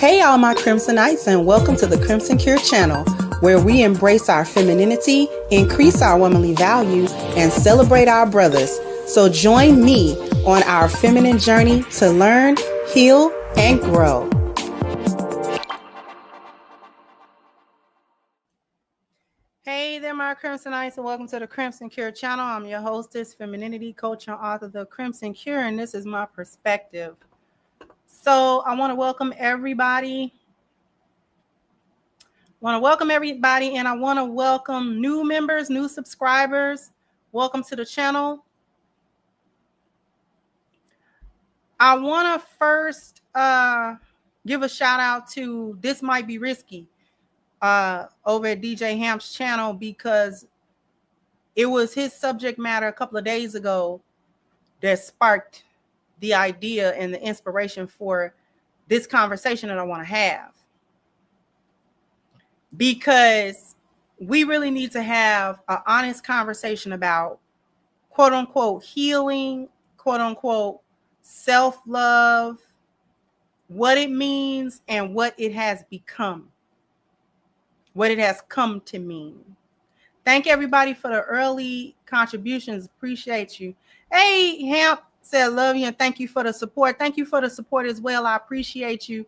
Hey, all my Crimsonites, and welcome to the Crimson Cure channel, where we embrace our femininity, increase our womanly values, and celebrate our brothers. So join me on our feminine journey to learn, heal, and grow. Hey there, my Crimsonites, and welcome to the Crimson Cure channel. I'm your hostess, femininity coach, and author of The Crimson Cure, and this is my perspective. So I want to welcome everybody. And I want to welcome new members, new subscribers. Welcome to the channel. I want to first give a shout out to This Might Be Risky over at DJ Hamp's channel, because it was his subject matter a couple of days ago that sparked the idea and the inspiration for this conversation that I want to have. Because we really need to have an honest conversation about quote unquote healing, quote unquote self-love, what it means and what it has become, what it has come to mean. Thank everybody for the early contributions. Appreciate you. Hey, Hamp said love you and thank you for the support. Thank you for the support as well. I appreciate you.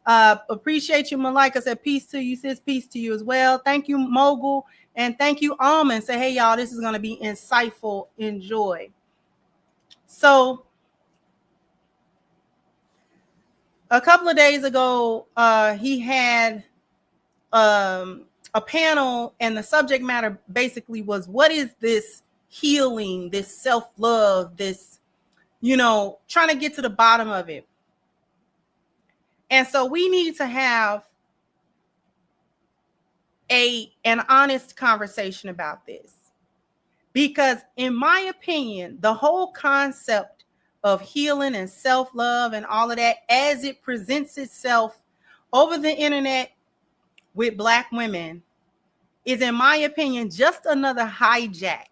Appreciate you, Malika said peace to you, sis. Peace to you as well. Thank you, Mogul, and thank you, Almond. Say, hey, y'all, this is going to be insightful. Enjoy. So a couple of days ago, he had a panel, and the subject matter basically was, what is this healing, this self-love, this, trying to get to the bottom of it. And so we need to have an honest conversation about this, because in my opinion, the whole concept of healing and self-love and all of that, as it presents itself over the internet with Black women, is, in my opinion, just another hijack.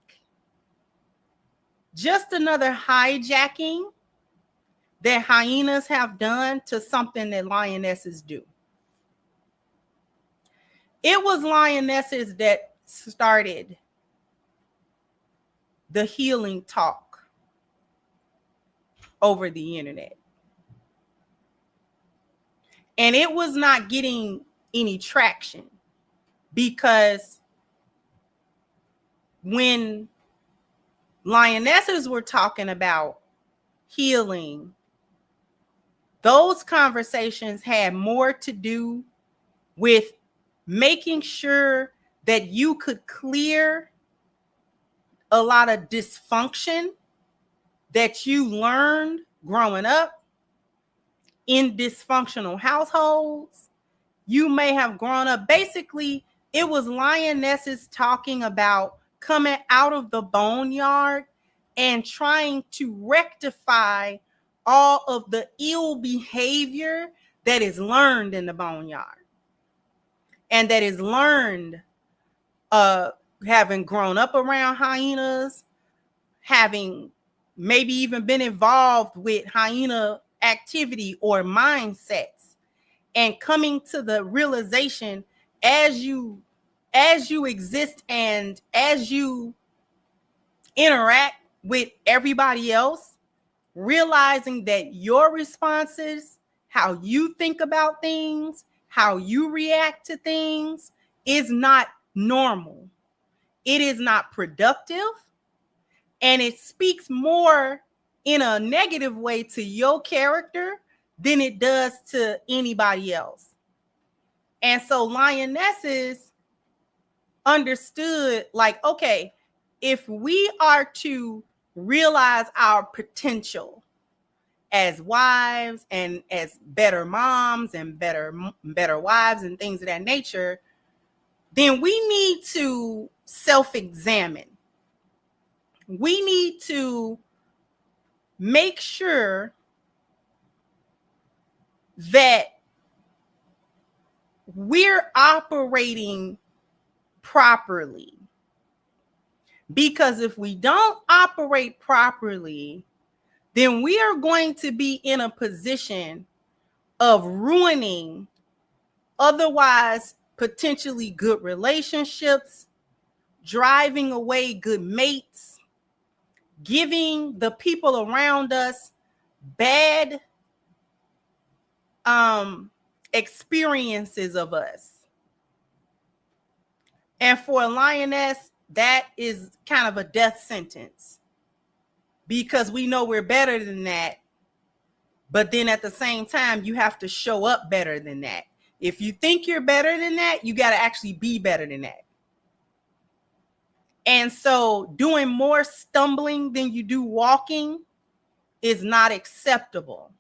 Just another hijacking that hyenas have done to something that lionesses do. It was lionesses that started the healing talk over the internet. And it was not getting any traction, because when lionesses were talking about healing, those conversations had more to do with making sure that you could clear a lot of dysfunction that you learned growing up in dysfunctional households. You may have grown up. Basically, it was lionesses talking about coming out of the boneyard and trying to rectify all of the ill behavior that is learned in the boneyard, and that is learned having grown up around hyenas, having maybe even been involved with hyena activity or mindsets, and coming to the realization as you exist and as you interact with everybody else, realizing that your responses, how you think about things, how you react to things, is not normal. It is not productive, and it speaks more in a negative way to your character than it does to anybody else. And so lionesses understood, like, okay, if we are to realize our potential as wives and as better moms and better wives and things of that nature, then we need to self-examine. We need to make sure that we're operating properly. Because if we don't operate properly, then we are going to be in a position of ruining otherwise potentially good relationships, driving away good mates, giving the people around us bad experiences of us. And for a lioness, that is kind of a death sentence, because we know we're better than that. But then at the same time, you have to show up better than that. If you think you're better than that, you got to actually be better than that. And so doing more stumbling than you do walking is not acceptable.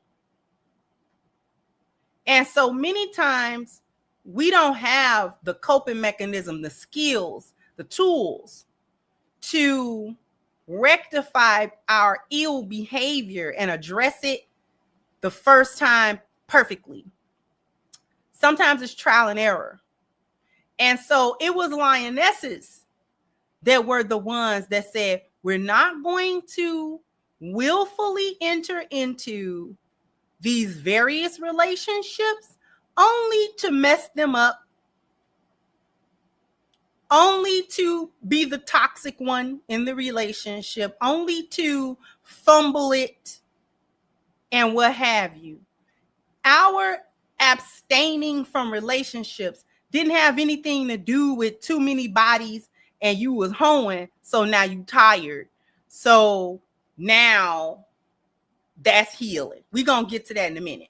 And so many times we don't have the coping mechanism, the skills, the tools to rectify our ill behavior and address it the first time perfectly. Sometimes it's trial and error. And so it was lionesses that were the ones that said, we're not going to willfully enter into these various relationships only to mess them up, only to be the toxic one in the relationship, only to fumble it and what have you. Our abstaining from relationships didn't have anything to do with too many bodies and you was hoeing, so now you tired. So now that's healing. We're going to get to that in a minute.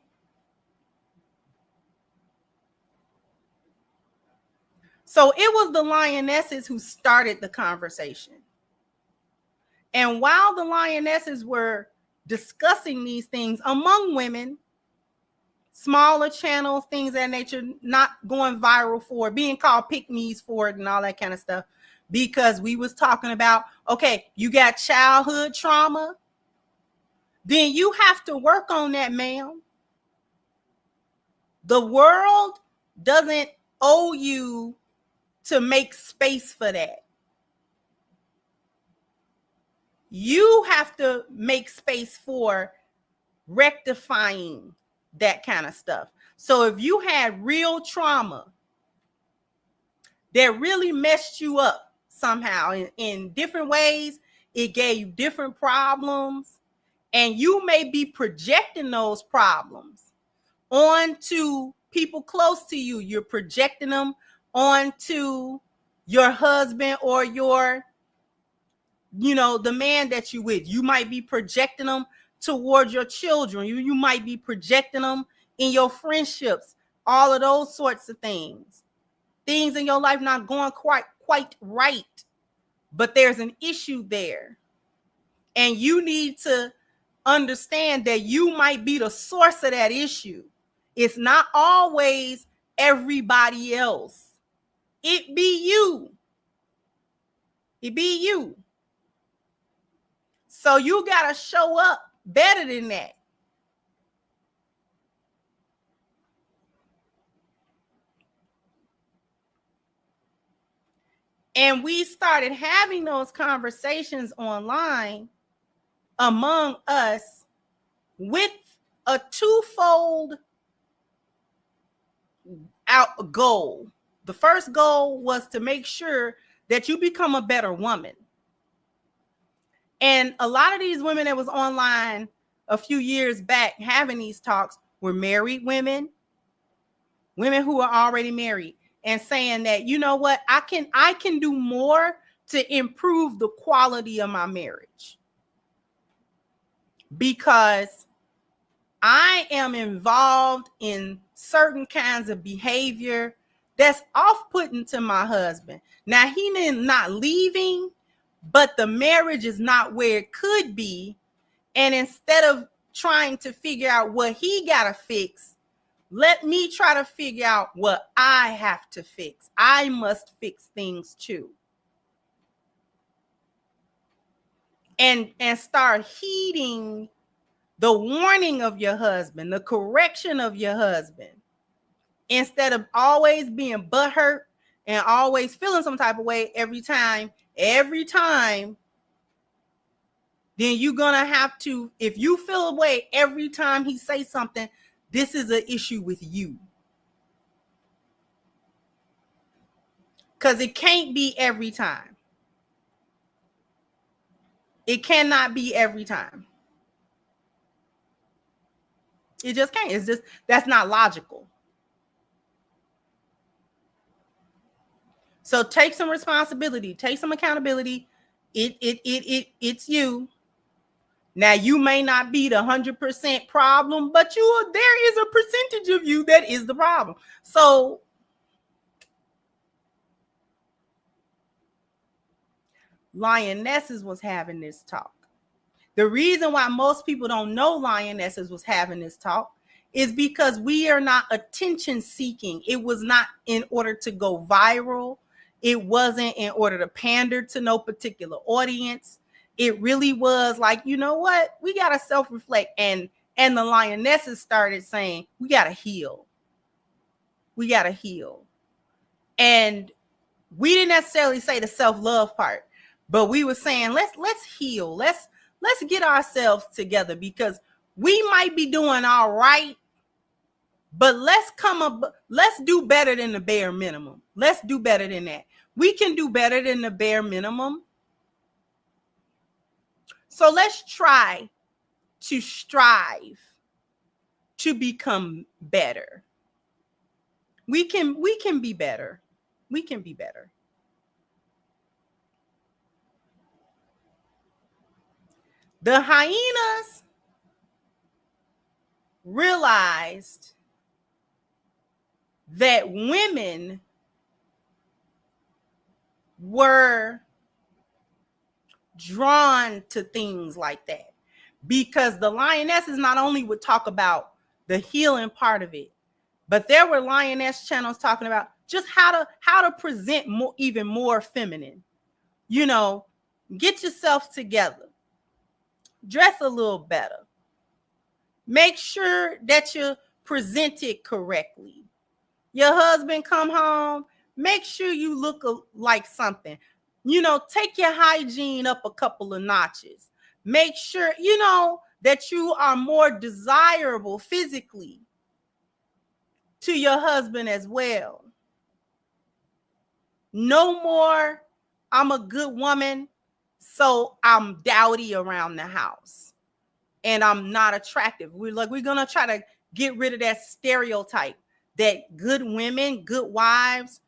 So it was the lionesses who started the conversation. And while the lionesses were discussing these things among women, smaller channels, things of that nature, not going viral for it, being called pick-me's for it and all that kind of stuff, because we was talking about, okay, you got childhood trauma, then you have to work on that, ma'am. The world doesn't owe you to make space for that. You have to make space for rectifying that kind of stuff. So if you had real trauma that really messed you up somehow in different ways, it gave you different problems, and you may be projecting those problems onto people close to you. You're projecting them onto your husband or your, the man that you with. You might be projecting them towards your children. You might be projecting them in your friendships, all of those sorts of things. Things in your life not going quite right, but there's an issue there. And you need to understand that you might be the source of that issue. It's not always everybody else. It be you. It be you. So you got to show up better than that. And we started having those conversations online among us with a twofold goal. The first goal was to make sure that you become a better woman. And a lot of these women that was online a few years back having these talks were married women who are already married, and saying that, you know what, I can do more to improve the quality of my marriage, because I am involved in certain kinds of behavior that's off-putting to my husband. Now, he not leaving, but the marriage is not where it could be. And instead of trying to figure out what he got to fix, let me try to figure out what I have to fix. I must fix things too. And start heeding the warning of your husband, the correction of your husband, instead of always being butthurt and always feeling some type of way every time, then you're going to have to, if you feel a way every time he says something, this is an issue with you. Because it can't be every time. It cannot be every time. It just can't. It's just, that's not logical. So take some responsibility, take some accountability. It's you. Now, you may not be the 100% problem, but there is a percentage of you that is the problem. So Lionesses was having this talk. The reason why most people don't know Lionesses was having this talk is because we are not attention seeking. It was not in order to go viral. It wasn't in order to pander to no particular audience. It really was like, you know what? We got to self-reflect. And the Lionesses started saying, we got to heal. We got to heal. And we didn't necessarily say the self-love part, but we were saying, let's heal. Let's get ourselves together, because we might be doing all right, but let's do better than the bare minimum. Let's do better than that. We can do better than the bare minimum. So let's try to strive to become better. We can be better. We can be better. The hyenas realized that women were drawn to things like that, because the lionesses not only would talk about the healing part of it, but there were lioness channels talking about just how to present more, even more feminine. You know, get yourself together, dress a little better, make sure that you present it correctly. Your husband come home, make sure you look like something. You know, take your hygiene up a couple of notches. Make sure, you know, that you are more desirable physically to your husband as well. No more, I'm a good woman, so I'm dowdy around the house and I'm not attractive. We're going to try to get rid of that stereotype that good women, good wives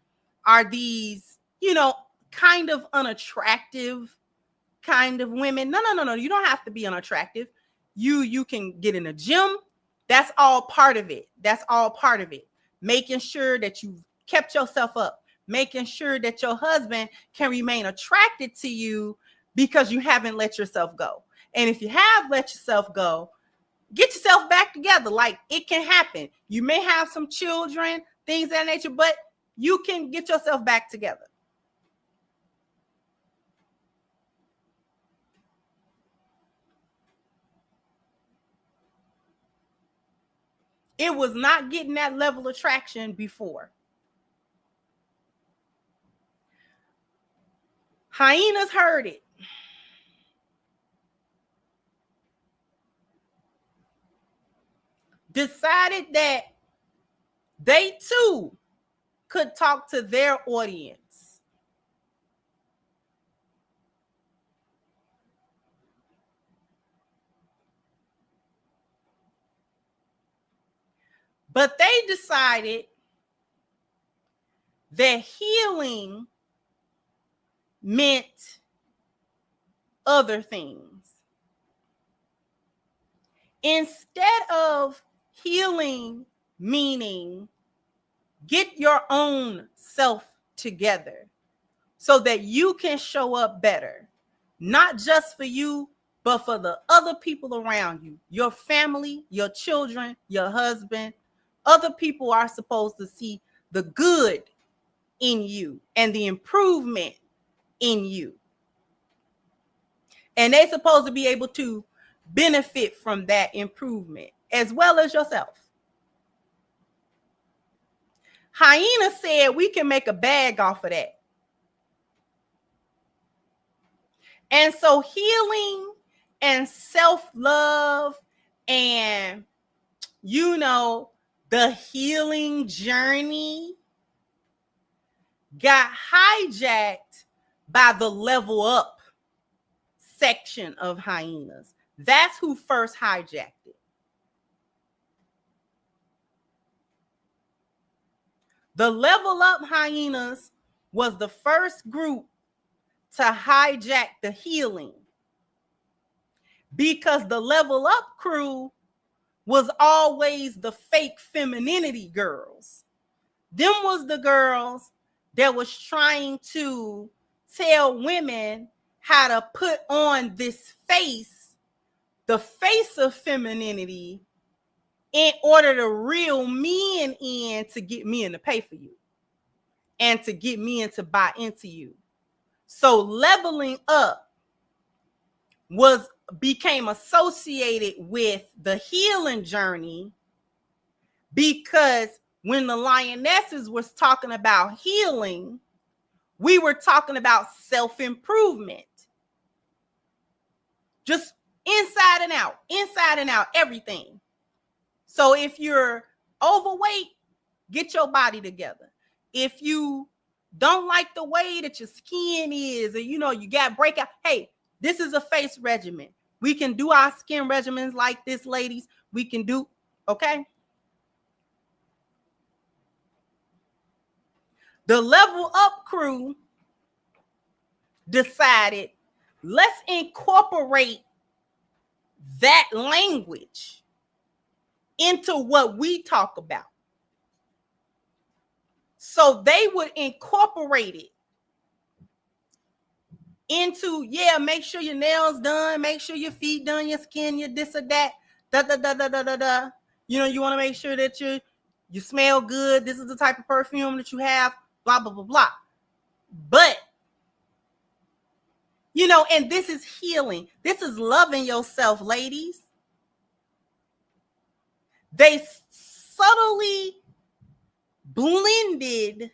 are these, you know, kind of unattractive kind of women. No. You don't have to be unattractive. You can get in a gym. That's all part of it. That's all part of it. Making sure that you've kept yourself up, making sure that your husband can remain attracted to you because you haven't let yourself go. And if you have let yourself go, get yourself back together. Like, it can happen. You may have some children, things of that nature, but you can get yourself back together. It was not getting that level of traction before. Hyenas heard it. Decided that they too could talk to their audience. But they decided that healing meant other things. Instead of healing meaning get your own self together so that you can show up better, not just for you, but for the other people around you, your family, your children, your husband. Other people are supposed to see the good in you and the improvement in you. And they're supposed to be able to benefit from that improvement as well as yourself. Hyena said we can make a bag off of that. And so healing and self-love and, you know, the healing journey got hijacked by the level up section of hyenas. That's who first hijacked it. The level up hyenas was the first group to hijack the healing, because the level up crew was always the fake femininity girls. Them was the girls that was trying to tell women how to put on this face, the face of femininity, in order to reel men in to get men to pay for you and to get men to buy into you. So leveling up became associated with the healing journey, because when the lionesses was talking about healing, we were talking about self-improvement. Just inside and out, everything. So if you're overweight, get your body together. If you don't like the way that your skin is, or you got breakout, hey, this is a face regimen. We can do our skin regimens like this, ladies. We can do, okay? The level up crew decided, let's incorporate that language into what we talk about. So they would incorporate it into, make sure your nails done, make sure your feet done, your skin, your this or that, you want to make sure that you smell good. This is the type of perfume that you have, blah, blah, blah, blah. But, and this is healing. This is loving yourself, ladies. They subtly blended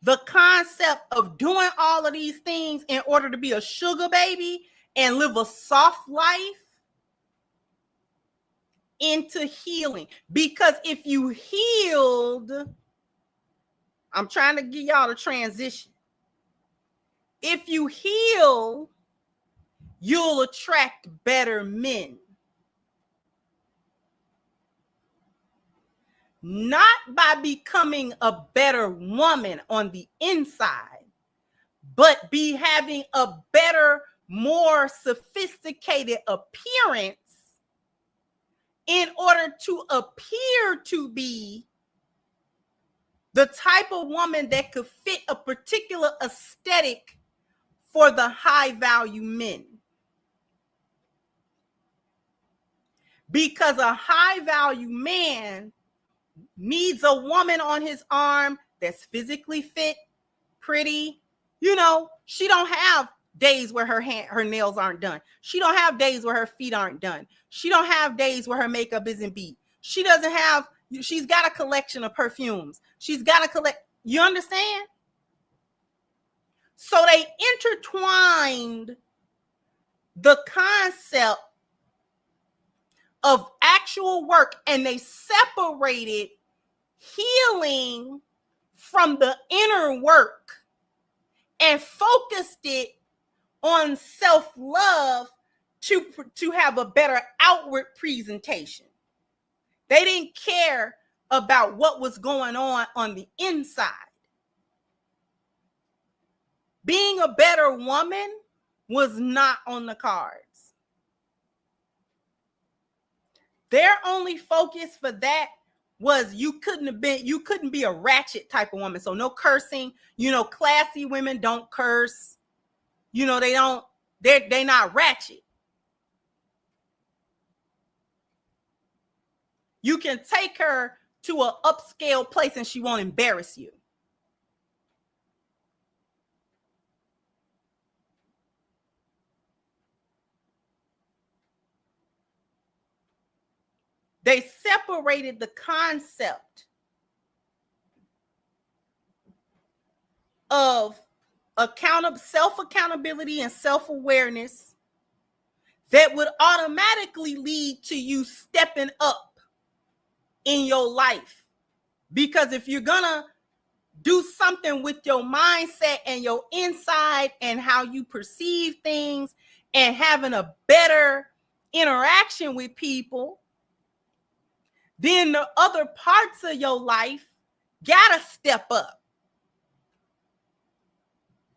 the concept of doing all of these things in order to be a sugar baby and live a soft life into healing. Because if you healed, I'm trying to get y'all to transition. If you heal, you'll attract better men. Not by becoming a better woman on the inside, but be having a better, more sophisticated appearance in order to appear to be the type of woman that could fit a particular aesthetic for the high value men. Because a high value man needs a woman on his arm that's physically fit, pretty. She don't have days where her nails aren't done. She don't have days where her feet aren't done. She don't have days where her makeup isn't beat. She's got a collection of perfumes. She's got a collect. You understand? So they intertwined the concept of actual work, and they separated healing from the inner work and focused it on self-love to have a better outward presentation. They didn't care about what was going on the inside. Being a better woman was not on the cards. Their only focus for that was you couldn't be a ratchet type of woman. So no cursing. Classy women don't curse. They're not ratchet. You can take her to an upscale place and she won't embarrass you. They separated the concept of self-accountability and self-awareness that would automatically lead to you stepping up in your life. Because if you're gonna do something with your mindset and your inside and how you perceive things and having a better interaction with people, then the other parts of your life gotta step up.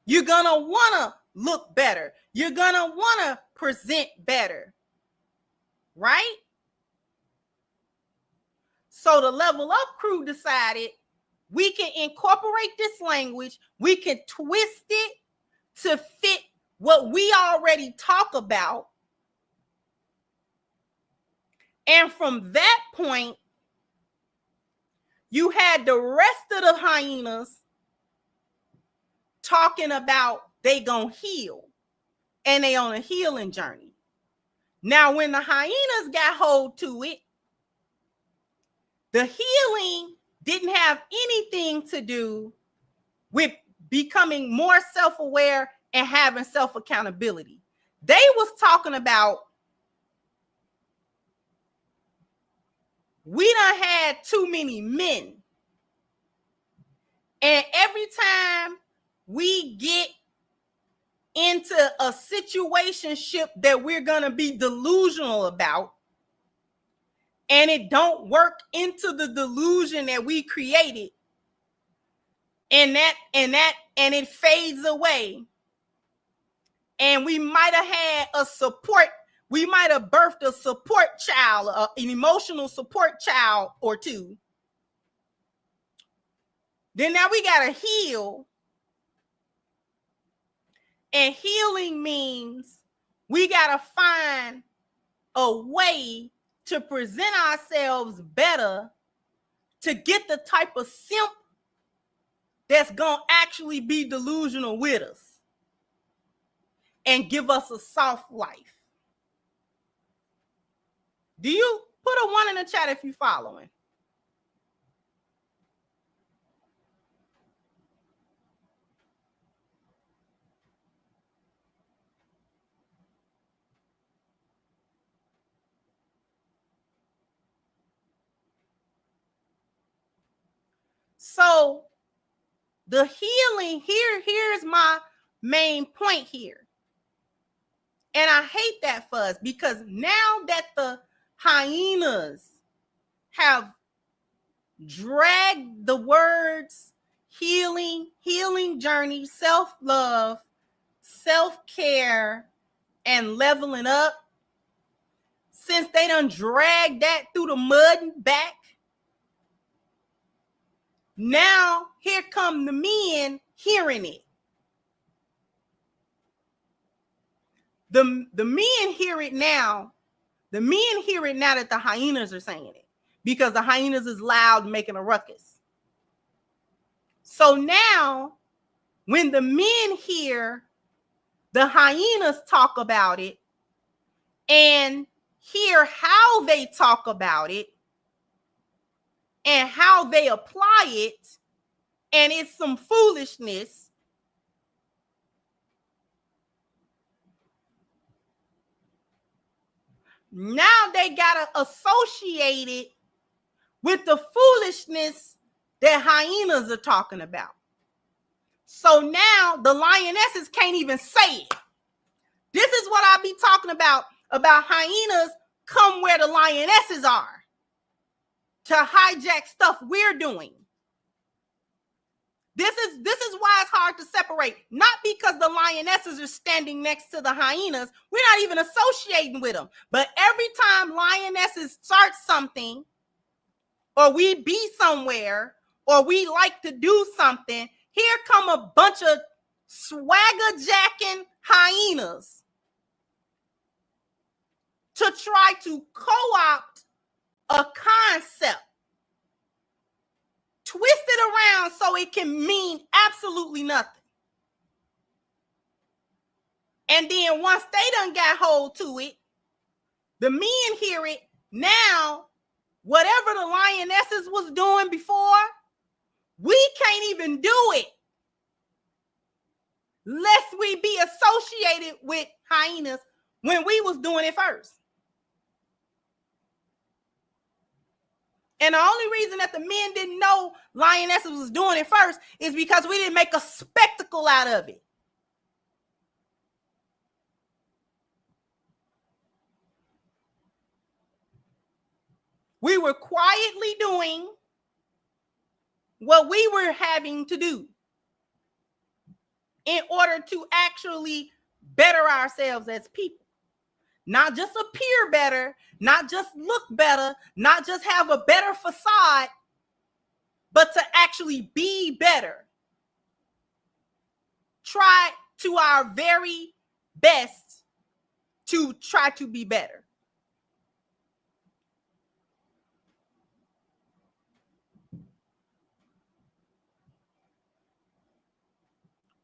You're gonna wanna look better. You're gonna wanna present better, right? So the Level Up crew decided we can incorporate this language, we can twist it to fit what we already talk about. And from that point, you had the rest of the hyenas talking about they gonna heal and they on a healing journey. Now, when the hyenas got hold to it, the healing didn't have anything to do with becoming more self-aware and having self-accountability. They was talking about, we done had too many men. And every time we get into a situationship that we're going to be delusional about, and it don't work into the delusion that we created, and it fades away, and we might have had a support, we might have birthed a support child, an emotional support child or two, then now we got to heal. And healing means we got to find a way to present ourselves better to get the type of simp that's going to actually be delusional with us and give us a soft life. Do you put a 1 in the chat if you're following? So the healing here's my main point here. And I hate that for us, because now that the hyenas have dragged the words healing journey, self-love, self-care, and leveling up, since they done dragged that through the mud and back, now here come the men hearing it. The men hear it now. The men hear it now that the hyenas are saying it, because the hyenas is loud, making a ruckus. So now when the men hear the hyenas talk about it and hear how they talk about it and how they apply it, and it's some foolishness, now they gotta associate it with the foolishness that hyenas are talking about. So now the lionesses can't even say it. This is what I be talking about hyenas come where the lionesses are to hijack stuff we're doing. This is why it's hard to separate. Not because the lionesses are standing next to the hyenas. We're not even associating with them. But every time lionesses start something, or we be somewhere, or we like to do something, here come a bunch of swagger jacking hyenas to try to co-opt a concept, twist it around so it can mean absolutely nothing. And then once they done got hold to it, the men hear it. Now, whatever the lionesses was doing before, we can't even do it lest we be associated with hyenas when we was doing it first. And the only reason that the men didn't know lionesses was doing it first is because we didn't make a spectacle out of it. We were quietly doing what we were having to do in order to actually better ourselves as people. Not just appear better, not just look better, not just have a better facade, but to actually be better. Try to our very best to try to be better.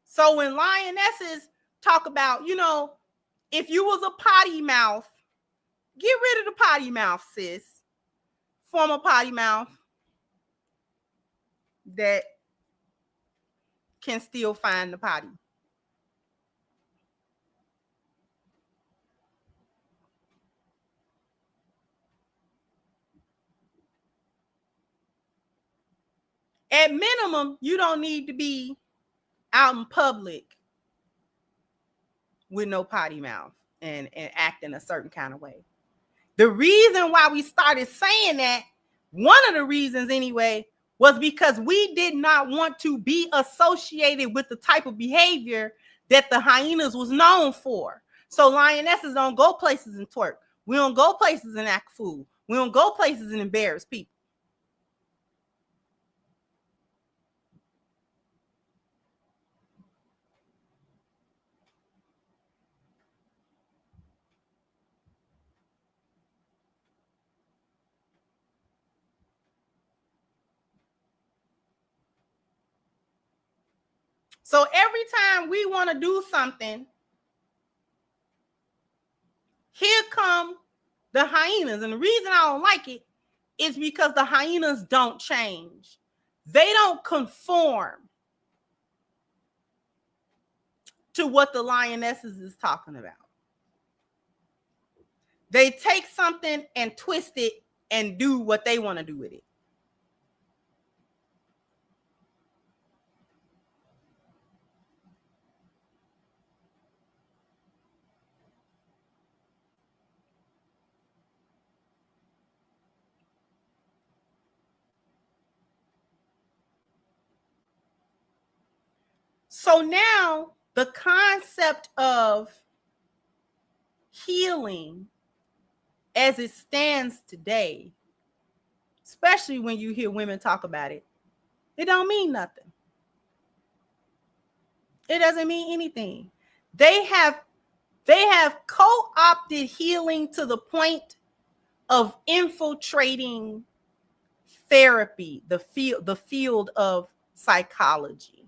So when lionesses talk about, you know, if you was a potty mouth, get rid of the potty mouth, sis. Form a potty mouth that can still find the potty. At minimum, you don't need to be out in public with no potty mouth and acting a certain kind of way. The reason why we started saying that, one of the reasons anyway, was because we did not want to be associated with the type of behavior that the hyenas was known for. So lionesses don't go places and twerk. We don't go places and act fool. We don't go places and embarrass people. So every time we want to do something, here come the hyenas. And the reason I don't like it is because the hyenas don't change. They don't conform to what the lionesses is talking about. They take something and twist it and do what they want to do with it. So now the concept of healing as it stands today, especially when you hear women talk about it, it don't mean nothing. It doesn't mean anything. They have co-opted healing to the point of infiltrating therapy, the field of psychology.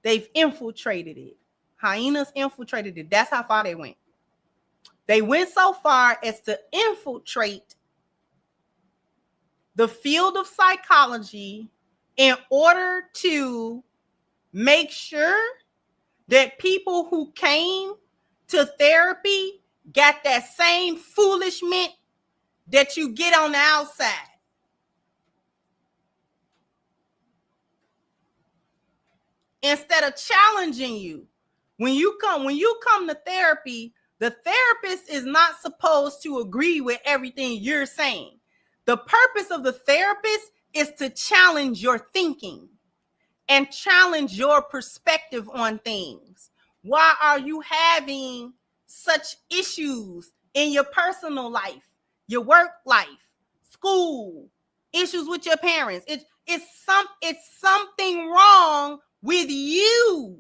They've infiltrated it. Hyenas infiltrated it. That's how far they went. They went so far as to infiltrate the field of psychology in order to make sure that people who came to therapy got that same foolishment that you get on the outside. Instead of challenging you, when you come to therapy, the therapist is not supposed to agree with everything you're saying. The purpose of the therapist is to challenge your thinking and challenge your perspective on things. Why are you having such issues in your personal life, your work life, school, issues with your parents? It's something wrong with you.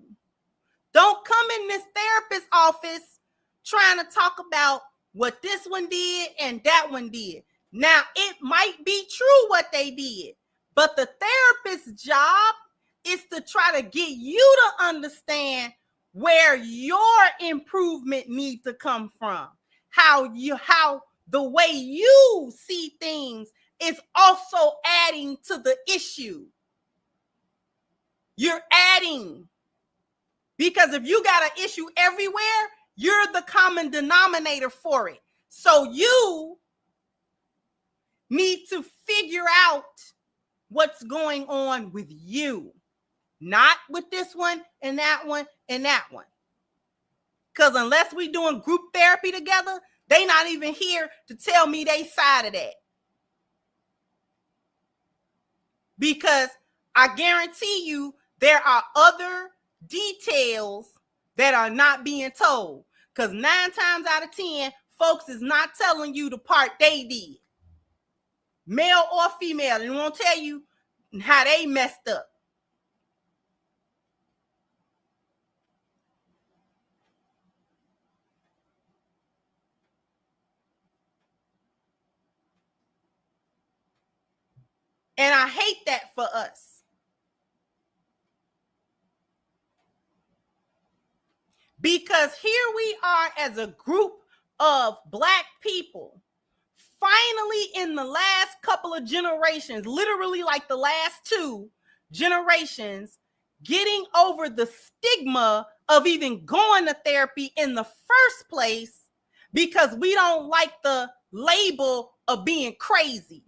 Don't come in this therapist's office trying to talk about what this one did and that one did. Now, it might be true what they did, but the therapist's job is to try to get you to understand where your improvement needs to come from. How the way you see things is also adding to the issue. You're adding. Because if you got an issue everywhere, you're the common denominator for it. So you need to figure out what's going on with you, not with this one and that one and that one. Because unless we doing group therapy together, they not even here to tell me they side of that. Because I guarantee you there are other details that are not being told. Because 9 times out of 10, folks is not telling you the part they did. Male or female, and won't tell you how they messed up. And I hate that for us. Because here we are as a group of Black people, finally in the last couple of generations, literally like the last 2 generations, getting over the stigma of even going to therapy in the first place because we don't like the label of being crazy.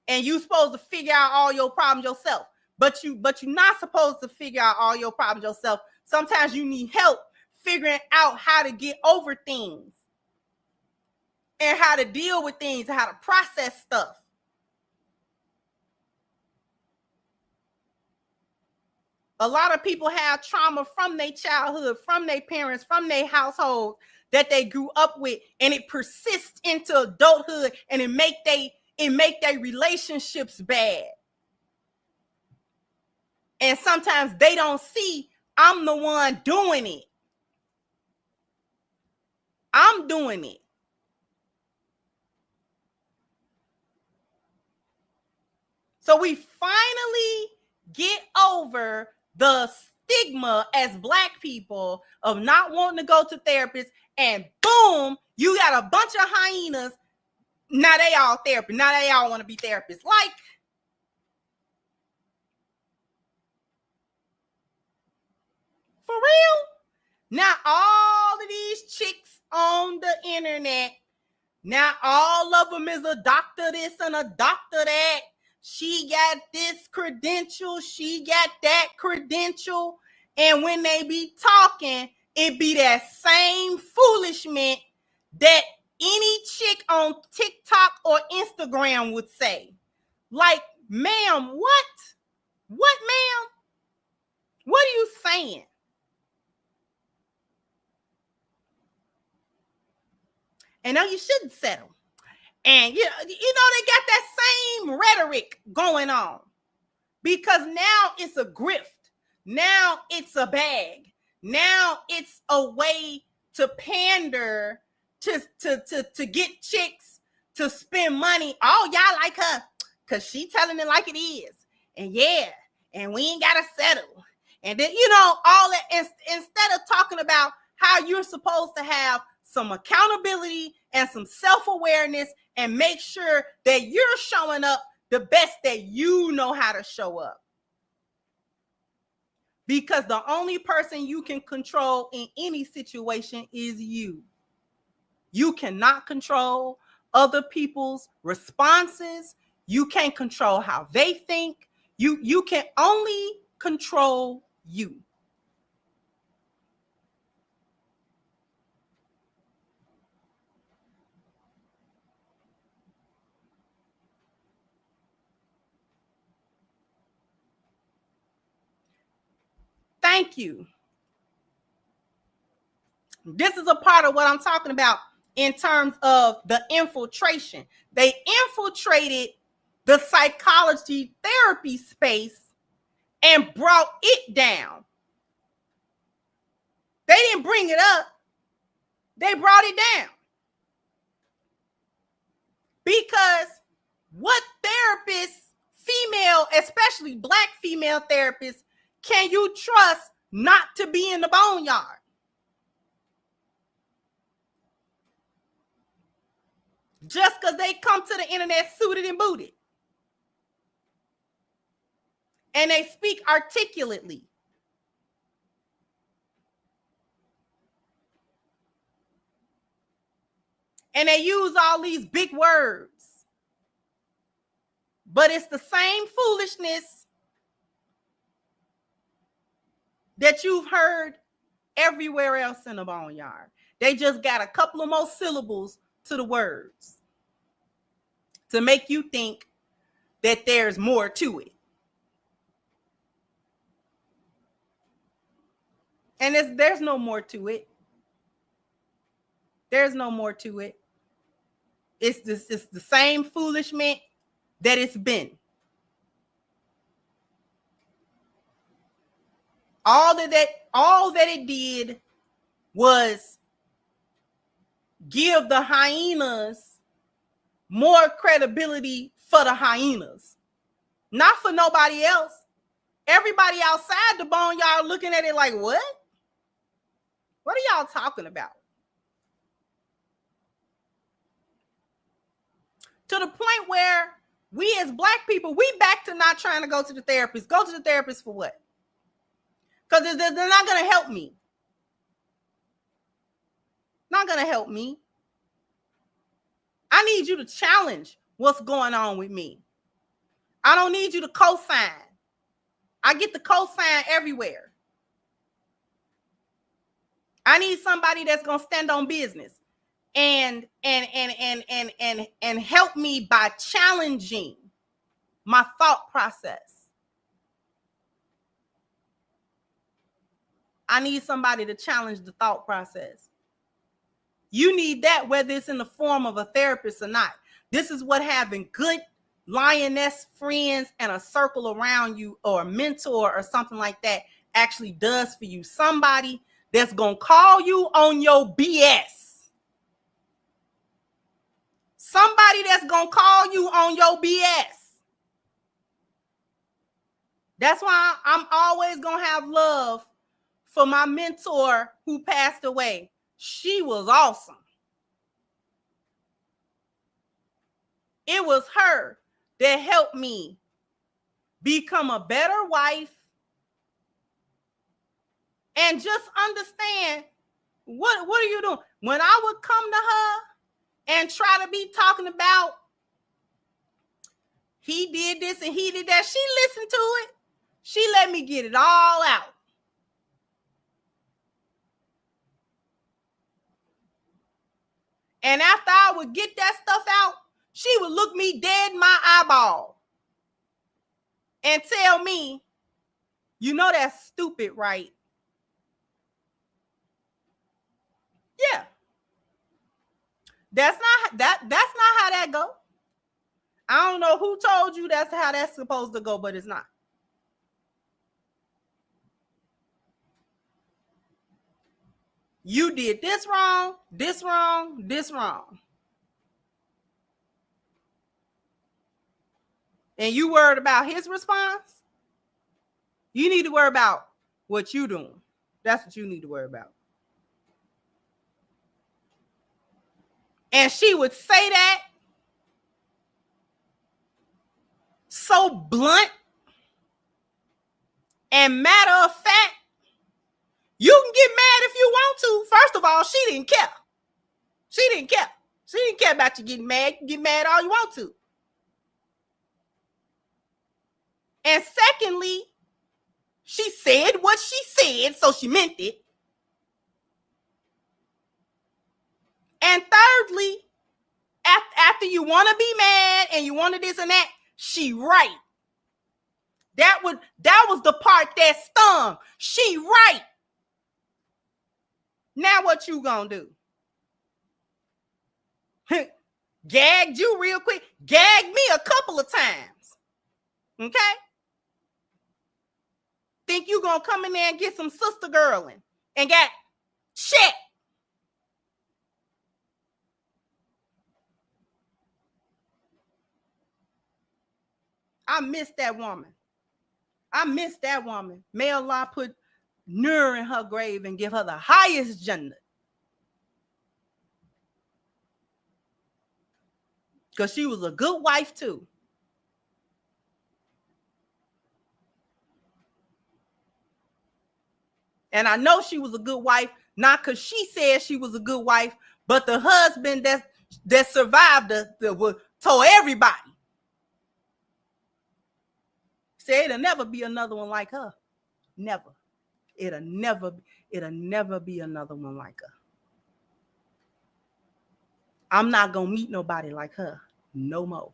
And you're supposed to figure out all your problems yourself. But you're not supposed to figure out all your problems yourself. Sometimes you need help figuring out how to get over things and how to deal with things and how to process stuff. A lot of people have trauma from their childhood, from their parents, from their household that they grew up with, and it persists into adulthood, and it make their relationships bad. And sometimes they don't see I'm the one doing it. I'm doing it. So we finally get over the stigma as Black people of not wanting to go to therapists, and boom, you got a bunch of hyenas. Now they all therapists. Now they all want to be therapists. Like, for real? Now all of these chicks on the internet, now all of them is a doctor this and a doctor that. She got this credential, she got that credential. And when they be talking, it be that same foolishness that any chick on TikTok or Instagram would say. Like, ma'am, what? What, ma'am? What are you saying? And no, you shouldn't settle. And you know, they got that same rhetoric going on. Because now it's a grift. Now it's a bag. Now it's a way to pander to get chicks to spend money. Oh, y'all like her because she telling it like it is. And yeah, and we ain't got to settle. And then, all that, instead of talking about how you're supposed to have some accountability and some self-awareness and make sure that you're showing up the best that you know how to show up. Because the only person you can control in any situation is you. You cannot control other people's responses. You can't control how they think. You can only control you. Thank you. This is a part of what I'm talking about in terms of the infiltration. They infiltrated the psychology therapy space and brought it down. They didn't bring it up. They brought it down. Because what therapists, female, especially Black female therapists, can you trust not to be in the boneyard? Just because they come to the internet suited and booted. And they speak articulately. And they use all these big words. But it's the same foolishness that you've heard everywhere else in the boneyard. They just got a couple of more syllables to the words to make you think that there's more to it. And there's no more to it. There's no more to it. It's the same foolishness that it's been. All that it did was give the hyenas more credibility for the hyenas, not for nobody else. Everybody outside the boneyard looking at it like, what? What are y'all talking about? To the point where we as Black people, we back to not trying to go to the therapist. Go to the therapist for what? Because they're not going to help me. Not going to help me. I need you to challenge what's going on with me. I don't need you to co-sign. I get the co-sign everywhere. I need somebody that's going to stand on business and help me by challenging my thought process. I need somebody to challenge the thought process. You need that whether it's in the form of a therapist or not. This is what having good lioness friends and a circle around you or a mentor or something like that actually does for you. Somebody that's going to call you on your BS. Somebody that's going to call you on your BS. That's why I'm always going to have love for my mentor who passed away. She was awesome. It was her that helped me become a better wife and just understand what are you doing? When I would come to her and try to be talking about he did this and he did that, she listened to it. She let me get it all out. And after I would get that stuff out, she would look me dead in my eyeball and tell me, you know that's stupid, right? Yeah. That's not how that go. I don't know who told you that's how that's supposed to go, but it's not. You did this wrong, this wrong, this wrong. And you worried about his response? You need to worry about what you doing. That's what you need to worry about. And she would say that so blunt and matter of fact. You can get mad if you want to. First of all, she didn't care. She didn't care. She didn't care about you getting mad. You can get mad all you want to. And secondly, she said what she said, so she meant it. And thirdly, after you want to be mad and you want to this and that, she right. That was the part that stung. She right. Now what you gonna do? Gagged you real quick. Gagged me a couple of times. Okay? Think you gonna come in there and get some sister girling and got shit. I miss that woman. I miss that woman. May Allah put Nur in her grave and give her the highest Jannah. Because she was a good wife too. And I know she was a good wife, not because she said she was a good wife, but the husband that survived told everybody. Say it'll never be another one like her. Never. It'll never be another one like her. I'm not gonna meet nobody like her no more.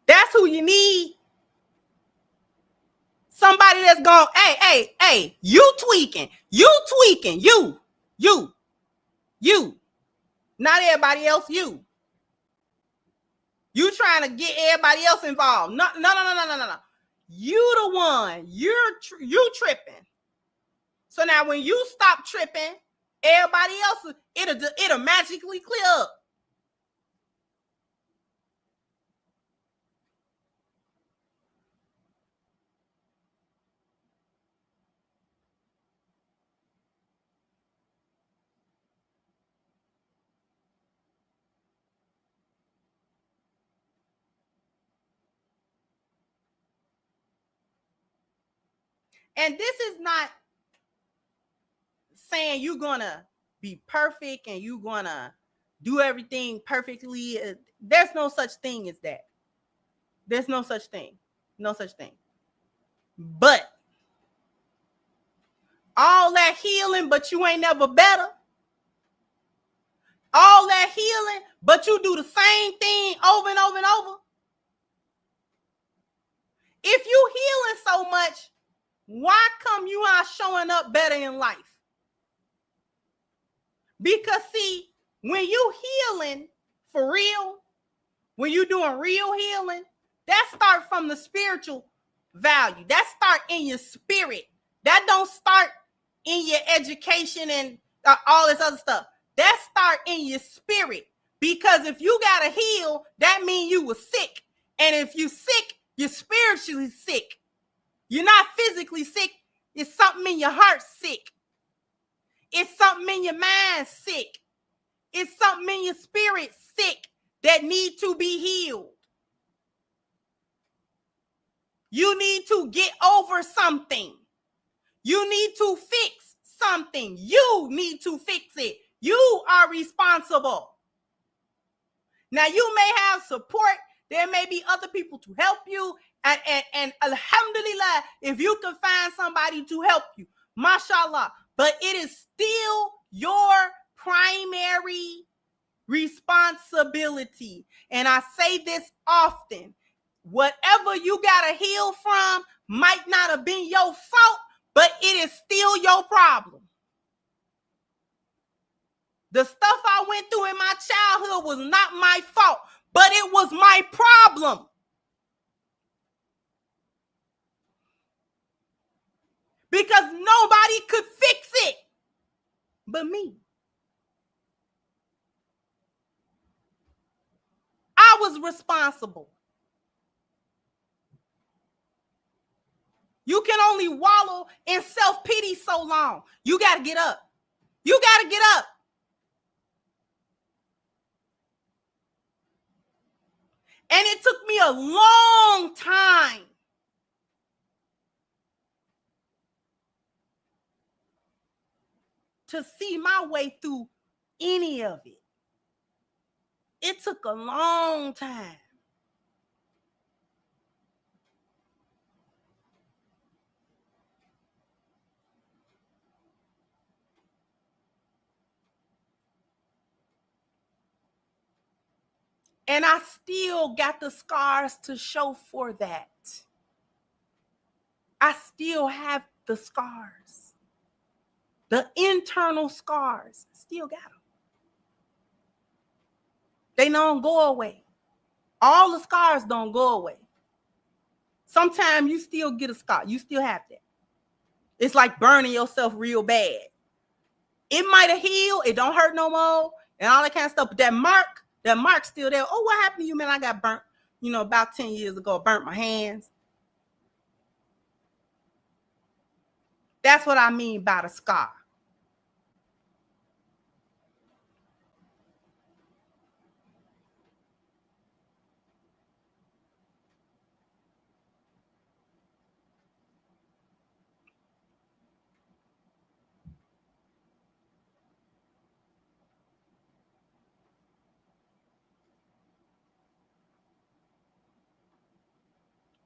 That's who you need. Somebody that's going, hey, you tweaking, you. Not everybody else, you. You trying to get everybody else involved. No. You the one. You tripping. So now when you stop tripping, everybody else, it'll magically clear up. And this is not saying you're gonna be perfect and you're gonna do everything perfectly. There's no such thing as that. There's no such thing. No such thing. But all that healing, but you ain't never better. All that healing, but you do the same thing over and over and over. If you healing so much, why come you are showing up better in life? Because see, when you healing for real, when you doing real healing, that start from the spiritual value. That start in your spirit. That don't start in your education and all this other stuff. That start in your spirit. Because if you got to heal, that means you were sick. And if you sick, you're spiritually sick. You're not physically sick. It's something in your heart sick. It's something in your mind sick. It's something in your spirit sick that need to be healed. You need to get over something. You need to fix something. You need to fix it. You are responsible. Now, you may have support. There may be other people to help you. And alhamdulillah, if you can find somebody to help you, mashallah. But it is still your primary responsibility. And I say this often. Whatever you got to heal from might not have been your fault, but it is still your problem. The stuff I went through in my childhood was not my fault, but it was my problem. Because nobody could fix it but me. I was responsible. You can only wallow in self-pity so long. You got to get up. You got to get up. And it took me a long time to see my way through any of it. It took a long time. And I still got the scars to show for that. I still have the scars. The internal scars. Still got them. They don't go away. All the scars don't go away. Sometimes you still get a scar. You still have that. It's like burning yourself real bad. It might have healed. It don't hurt no more and all that kind of stuff. But that mark's still there. Oh, what happened to you, man? I got burnt, about 10 years ago. Burnt my hands. That's what I mean by the scar.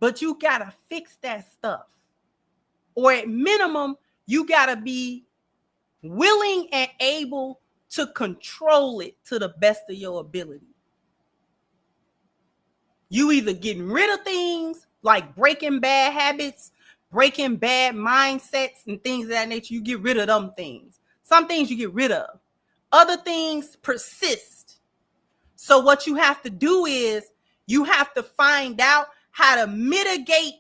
but you got to fix that stuff. Or at minimum, you got to be willing and able to control it to the best of your ability. You either getting rid of things like breaking bad habits, breaking bad mindsets and things of that nature. You get rid of them things. Some things you get rid of. Other things persist. So what you have to do is you have to find out how to mitigate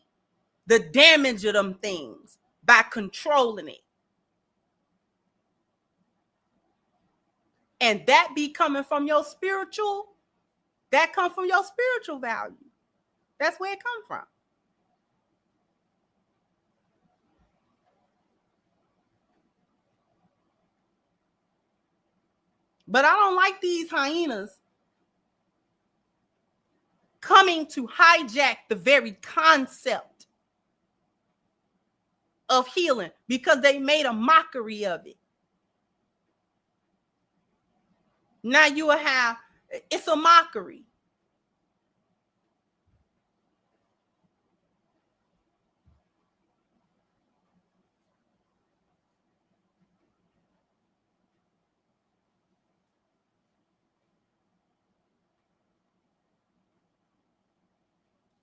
the damage of them things by controlling it. And that be coming from your spiritual, that come from your spiritual value. That's where it come from. But I don't like these hyenas coming to hijack the very concept of healing because they made a mockery of it. Now you will have, it's a mockery.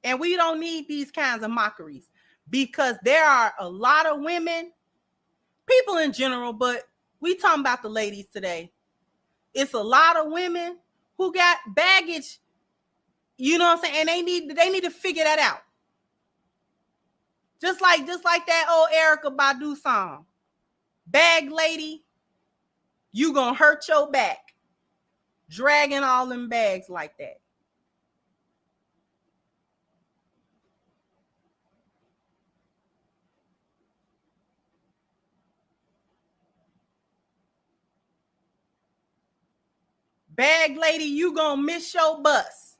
And we don't need these kinds of mockeries because there are a lot of women, people in general, but we talking about the ladies today. It's a lot of women who got baggage, you know what I'm saying? And they need to figure that out. Just like that old Erykah Badu song. Bag lady, you gonna hurt your back. Dragging all them bags like that. Bag lady, you gonna miss your bus.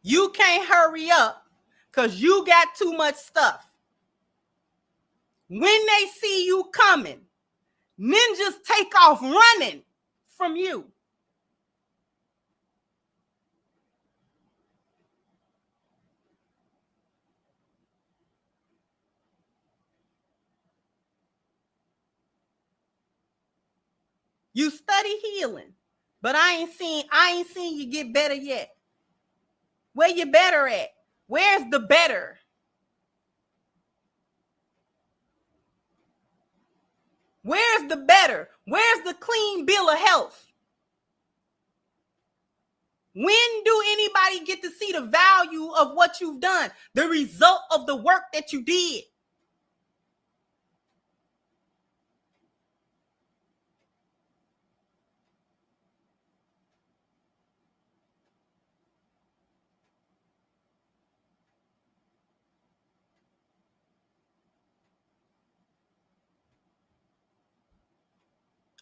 You can't hurry up because you got too much stuff. When they see you coming, ninjas take off running from you. You study healing, but I ain't seen you get better yet. Where you better at? Where's the better? Where's the better? Where's the clean bill of health? When do anybody get to see the value of what you've done? The result of the work that you did?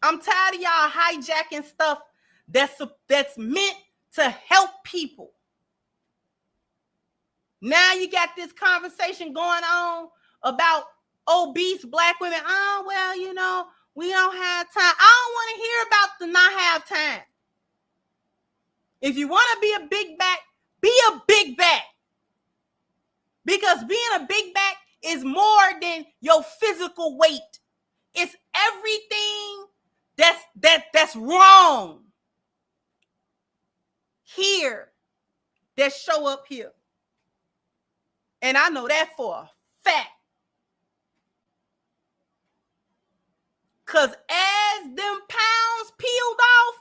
I'm tired of y'all hijacking stuff that's meant to help people. Now you got this conversation going on about obese Black women. Oh, well, you know, we don't have time. I don't want to hear about the not have time. If you want to be a big back, be a big back. Because being a big back is more than your physical weight. It's everything that's wrong here that show up here. And I know that for a fact. Because as them pounds peeled off,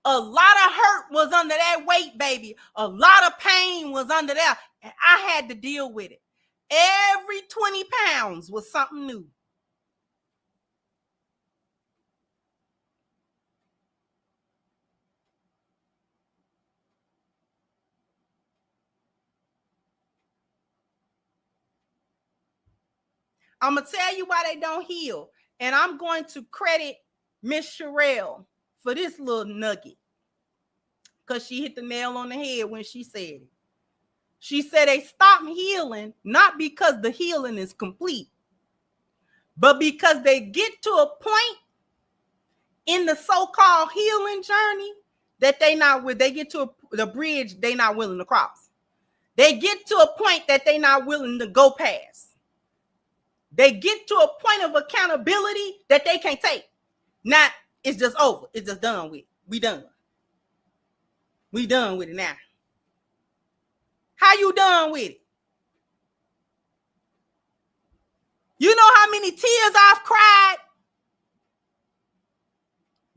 a lot of hurt was under that weight, baby. A lot of pain was under there. And I had to deal with it. Every 20 pounds was something new. I'm going to tell you why they don't heal. And I'm going to credit Miss Sherelle for this little nugget. Because she hit the nail on the head when she said it. She said they stop healing, not because the healing is complete, but because they get to a point in the so-called healing journey that they not with. They get to the bridge they not willing to cross. They get to a point that they not willing to go past. They get to a point of accountability that they can't take. Not, it's just over. It's just done with. We done. We done with it now. How you done with it? You know how many tears I've cried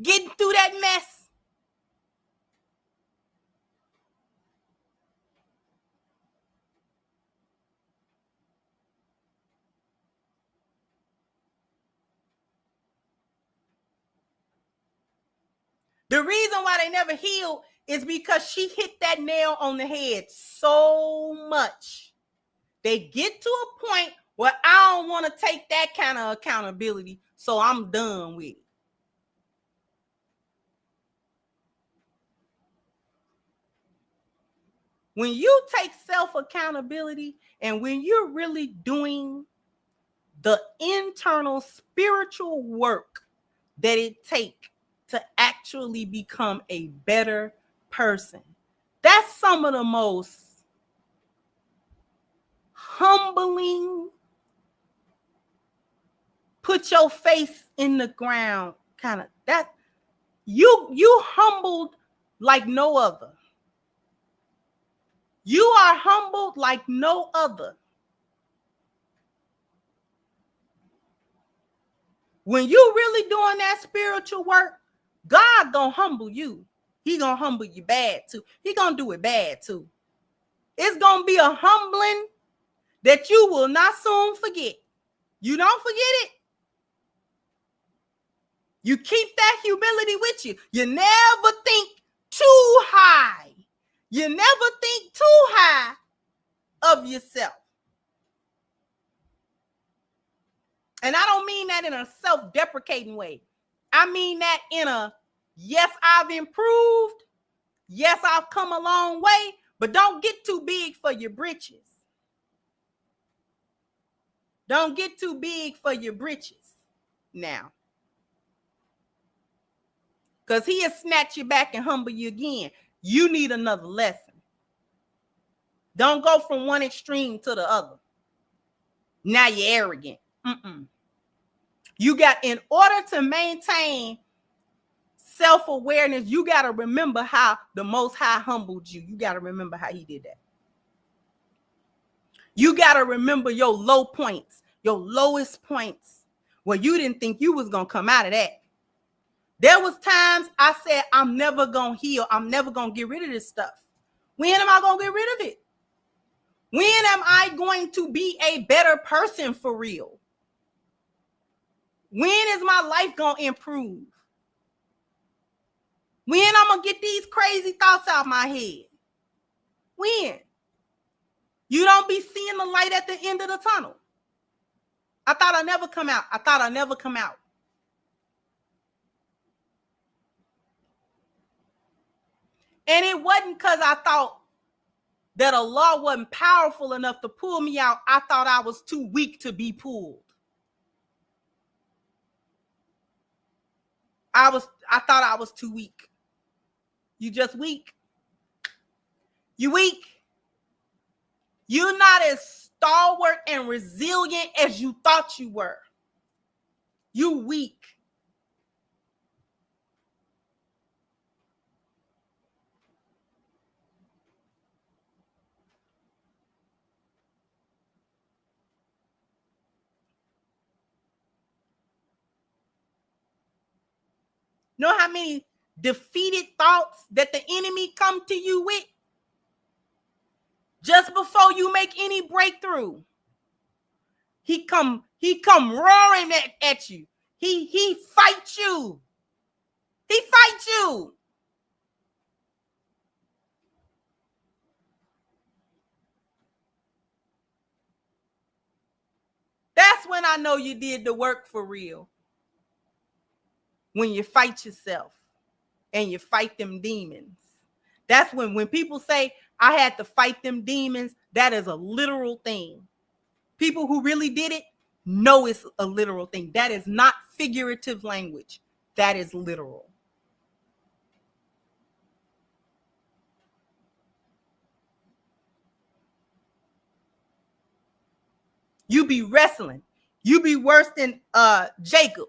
getting through that mess? The reason why they never healed is because she hit that nail on the head so much. They get to a point where I don't want to take that kind of accountability, so I'm done with it. When you take self-accountability and when you're really doing the internal spiritual work that it takes to actually become a better person, that's some of the most humbling, put your face in the ground kind of, that you humbled like no other. You are humbled like no other. When you really doing that spiritual work, God gonna humble you. He gonna humble you bad too. He gonna do it bad too. It's gonna be a humbling that you will not soon forget. You don't forget it. You keep that humility with you. You never think too high. You never think too high of yourself. And I don't mean that in a self-deprecating way. I mean that in a, yes, I've improved. Yes, I've come a long way, but don't get too big for your britches. Don't get too big for your britches now. Because he'll snatch you back and humble you again. You need another lesson. Don't go from one extreme to the other. Now you're arrogant. You got, in order to maintain self-awareness, you got to remember how the Most High humbled you. You got to remember how he did that. You got to remember your low points, your lowest points, where you didn't think you was going to come out of that. There was times I said, I'm never going to heal. I'm never going to get rid of this stuff. When am I going to get rid of it? When am I going to be a better person for real? When is my life going to improve? When I'm going to get these crazy thoughts out of my head? When? You don't be seeing the light at the end of the tunnel. I thought I'd never come out. I thought I'd never come out. And it wasn't because I thought that Allah wasn't powerful enough to pull me out. I thought I was too weak to be pulled. I thought I was too weak. You just weak. You weak. You're not as stalwart and resilient as you thought you were. You weak. Know how many defeated thoughts that the enemy come to you with just before you make any breakthrough? He come roaring at you. He fights you. He fights you. That's when I know you did the work for real. When you fight yourself and you fight them demons. That's when people say, I had to fight them demons, that is a literal thing. People who really did it know it's a literal thing. That is not figurative language. That is literal. You be wrestling. You be worse than Jacob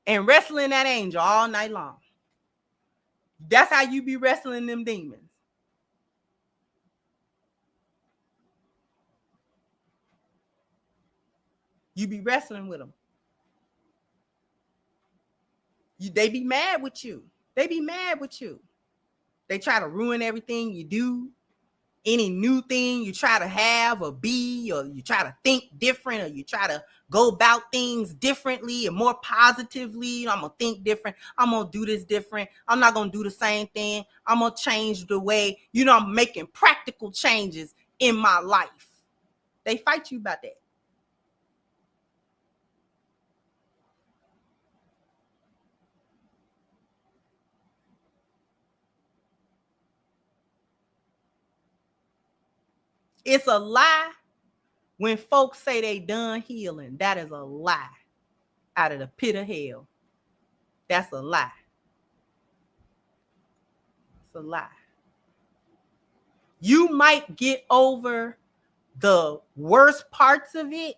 and wrestling that angel all night long. That's how you be wrestling them demons. You be wrestling with them. They be mad with you. They be mad with you. They try to ruin everything you do. Any new thing you try to have or be, or you try to think different, or you try to go about things differently and more positively. I'm going to think different. I'm going to do this different. I'm not going to do the same thing. I'm going to change the way, I'm making practical changes in my life. They fight you about that. It's a lie when folks say they done healing. That is a lie out of the pit of hell. That's a lie. It's a lie. You might get over the worst parts of it,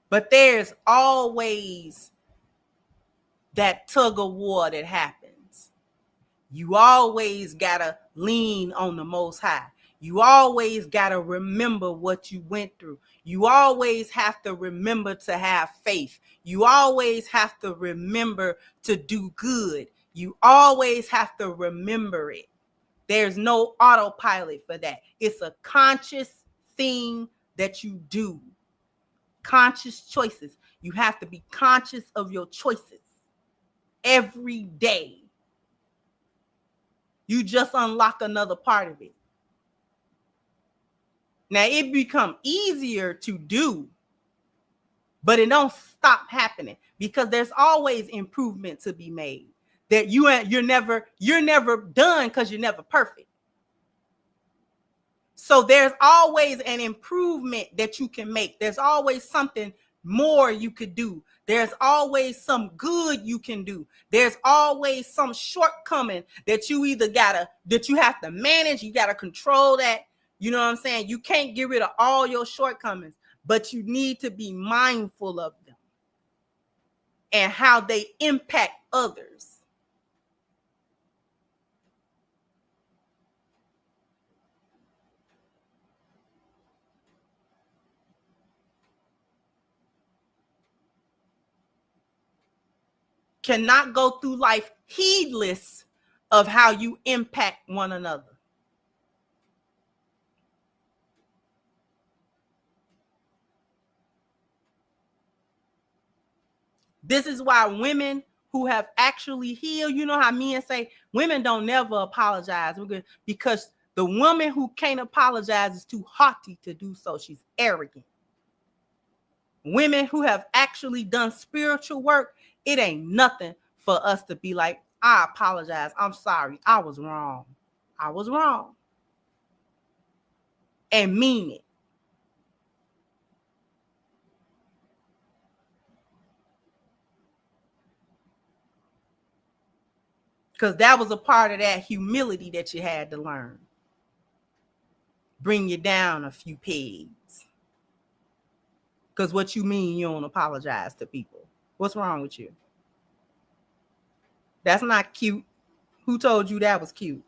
but there's always that tug of war that happens. You always gotta lean on the Most High. You always gotta remember what you went through. You always have to remember to have faith. You always have to remember to do good. You always have to remember it. There's no autopilot for that. It's a conscious thing that you do. Conscious choices. You have to be conscious of your choices every day. You just unlock another part of it. Now it become easier to do, but it don't stop happening because there's always improvement to be made. That you're never done because you're never perfect. So there's always an improvement that you can make. There's always something more you could do. There's always some good you can do. There's always some shortcoming that you have to manage. You got to control that. You know what I'm saying? You can't get rid of all your shortcomings, but you need to be mindful of them and how they impact others. Cannot go through life heedless of how you impact one another. This is why women who have actually healed, you know how men say women don't never apologize, because the woman who can't apologize is too haughty to do so. She's arrogant. Women who have actually done spiritual work, it ain't nothing for us to be like, I apologize. I'm sorry. I was wrong. I was wrong. And mean it. Because that was a part of that humility that you had to learn. Bring you down a few pegs. Because what you mean you don't apologize to people? What's wrong with you? That's not cute. Who told you that was cute?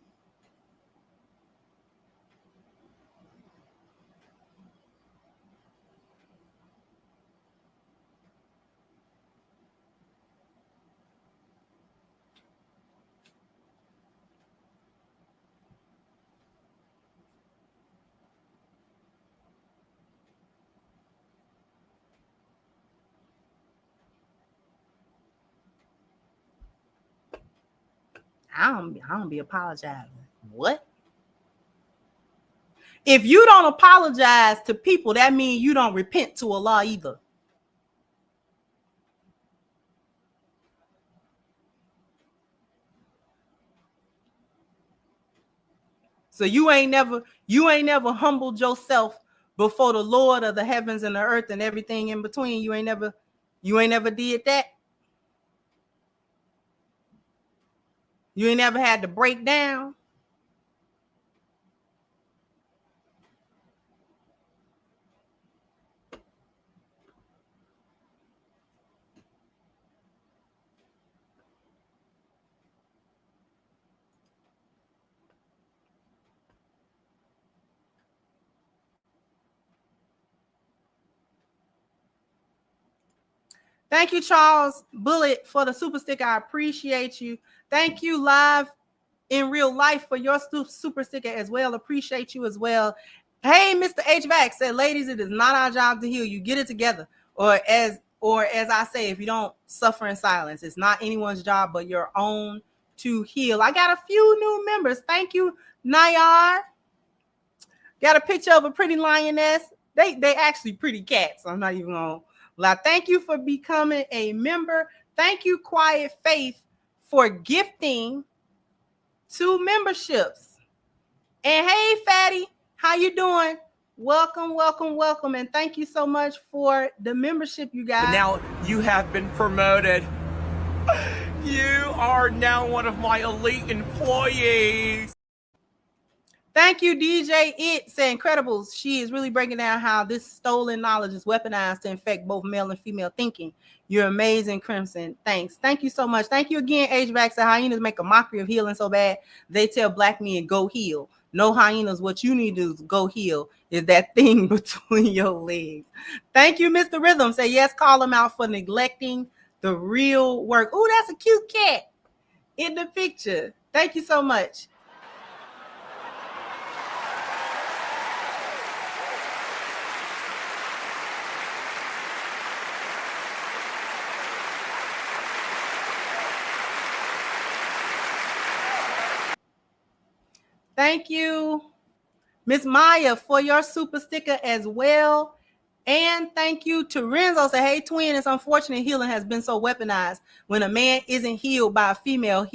I don't be apologizing. What? If you don't apologize to people, that means you don't repent to Allah either. So you ain't never humbled yourself before the Lord of the heavens and the earth and everything in between. You ain't never did that. You ain't never had to break down. Thank you, Charles Bullet, for the super sticker. I appreciate you. Thank you, Live in Real Life, for your super sticker as well. Appreciate you as well. Hey, Mr. HVAC said, ladies, it is not our job to heal you. Get it together. Or as I say, if you don't suffer in silence, it's not anyone's job but your own to heal. I got a few new members. Thank you, Nayar. Got a picture of a pretty lioness. They actually pretty cats. I'm not even gonna lie. Thank you for becoming a member. Thank you, Quiet Faith, for gifting 2 memberships. And hey, Fatty, how you doing? Welcome, welcome, welcome. And thank you so much for the membership, you guys. But now you have been promoted. You are now one of my elite employees. Thank you, DJ It. Say Incredibles. She is really breaking down how this stolen knowledge is weaponized to infect both male and female thinking. You're amazing, Crimson. Thanks. Thank you so much. Thank you again, HVAC. So hyenas make a mockery of healing so bad they tell black men go heal. No, hyenas, what you need to do is go heal. Is that thing between your legs. Thank you, Mr. Rhythm. Say yes, call him out for neglecting the real work. Oh, that's a cute cat in the picture. Thank you so much. Thank you, Miss Maya, for your super sticker as well. And thank you to Renzo. Say, hey, twin, it's unfortunate healing has been so weaponized. When a man isn't healed by a female,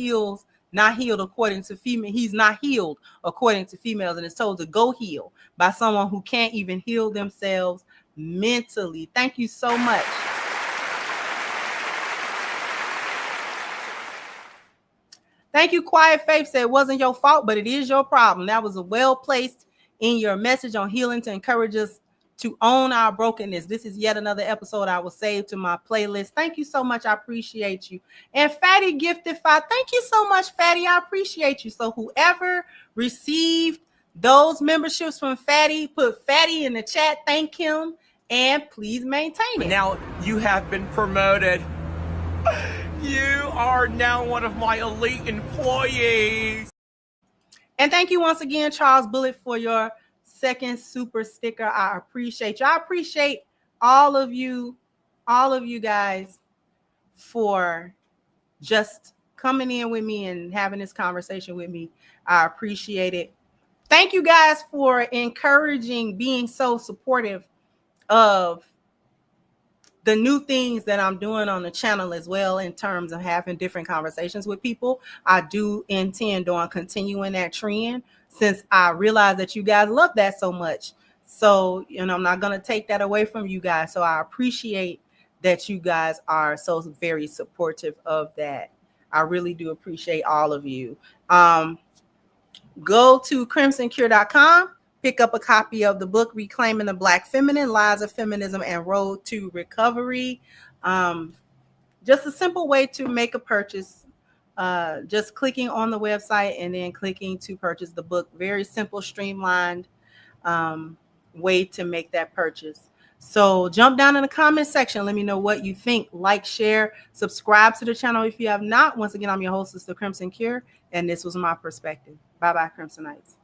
not healed according to female. He's not healed according to females, and is told to go heal by someone who can't even heal themselves mentally. Thank you so much. Thank you, Quiet Faith. Said it wasn't your fault, but it is your problem. That was a well placed in your message on healing to encourage us to own our brokenness. This is yet another episode I will save to my playlist. Thank you so much. I appreciate you. And Fatty Gifted 5. Thank you so much, Fatty. I appreciate you. So whoever received those memberships from Fatty, put Fatty in the chat. Thank him. And please maintain it. But now you have been promoted. You are now one of my elite employees. And thank you once again, Charles Bullet, for your second super sticker. I appreciate you. I appreciate all of you guys for just coming in with me and having this conversation with me. I appreciate it. Thank you guys for encouraging, being so supportive of the new things that I'm doing on the channel as well, in terms of having different conversations with people. I do intend on continuing that trend, since I realize that you guys love that so much. So, I'm not going to take that away from you guys. So I appreciate that you guys are so very supportive of that. I really do appreciate all of you. Go to crimsoncure.com. Pick up a copy of the book, Reclaiming the Black Feminine, Lies of Feminism and Road to Recovery. Just a simple way to make a purchase. Just clicking on the website and then clicking to purchase the book. Very simple, streamlined way to make that purchase. So jump down in the comment section. Let me know what you think. Like, share, subscribe to the channel if you have not. Once again, I'm your host, Sister Crimson Cure, and this was my perspective. Bye-bye, Crimsonites.